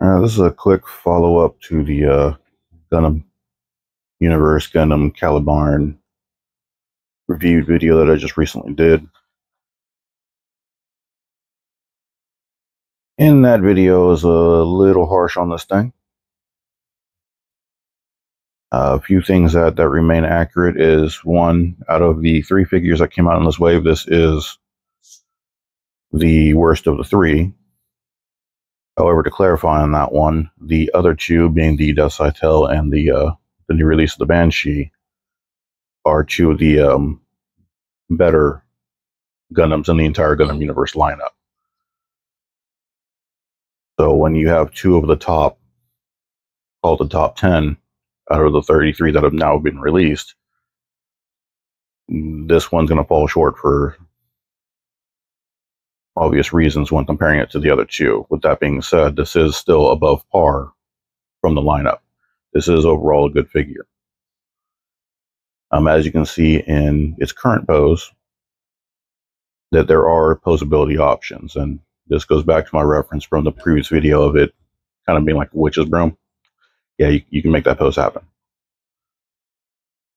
This is a quick follow-up to the Gundam Universe Gundam Calibarn reviewed video that I just recently did. In that video, is a little harsh on this thing. A few things that remain accurate is, one, out of the three figures that came out in this wave, this is the worst of the three. However, to clarify on that one, the other two, being the Desaitel and the new release of the Banshee, are two of the better Gundams in the entire Gundam Universe lineup. So when you have two of the top, called the top 10 out of the 33 that have now been released, this one's going to fall short for obvious reasons when comparing it to the other two. With that being said, this is still above par from the lineup. This is overall a good figure. As you can see in its current pose, that there are posability options, and this goes back to my reference from the previous video of it kind of being like a witch's broom. Yeah, you can make that pose happen.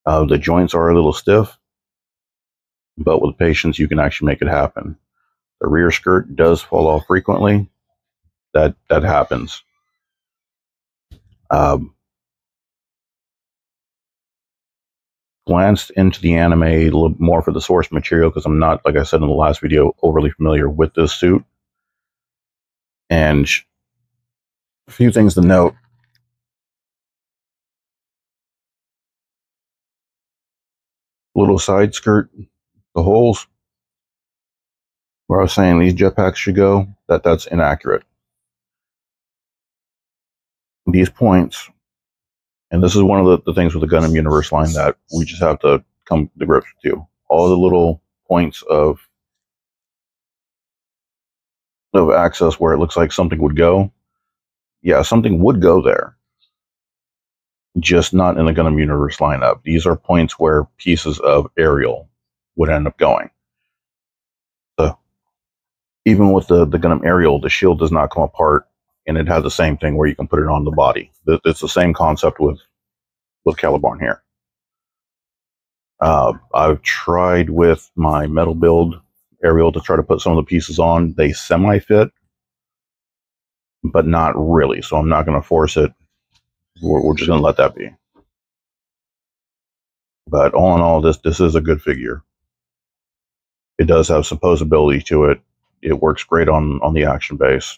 The joints are a little stiff, but with patience you can actually make it happen. The rear skirt does fall off frequently. That happens. Glanced into the anime a little more for the source material because I'm not, like I said in the last video, overly familiar with this suit. And a few things to note. Little side skirt, the holes where I was saying these jetpacks should go, that's inaccurate. These points, and this is one of the things with the Gundam Universe line that we just have to come to grips with too. All the little points of access where it looks like something would go. Yeah, something would go there. Just not in the Gundam Universe lineup. These are points where pieces of aerial would end up going. So even with the Gundam aerial, the shield does not come apart, and it has the same thing where you can put it on the body. It's the same concept with Calibarn here. I've tried with my metal build aerial to try to put some of the pieces on. They semi-fit, but not really, so I'm not going to force it. We're just going to let that be. But all in all, this is a good figure. It does have some posability to it. It works great on the action base.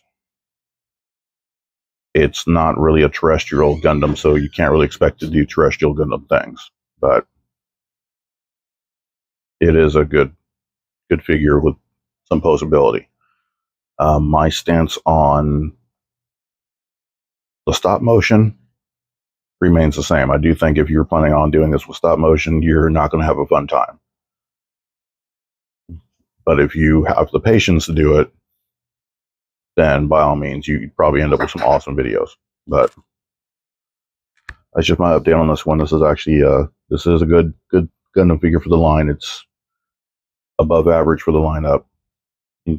It's not really a terrestrial Gundam, so you can't really expect to do terrestrial Gundam things. But it is a good figure with some posability. My stance on the stop motion remains the same. I do think if you're planning on doing this with stop motion, you're not going to have a fun time. But if you have the patience to do it, then by all means, you probably end up with some awesome videos. But that's just my update on this one. This is actually this is a good Gundam figure for the line. It's above average for the lineup.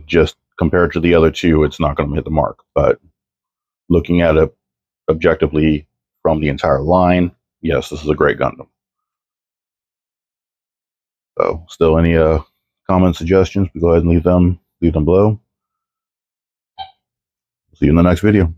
Just compared to the other two, it's not going to hit the mark. But looking at it objectively from the entire line, yes, this is a great Gundam. So, still any comments, suggestions? Go ahead and leave them below. See you in the next video.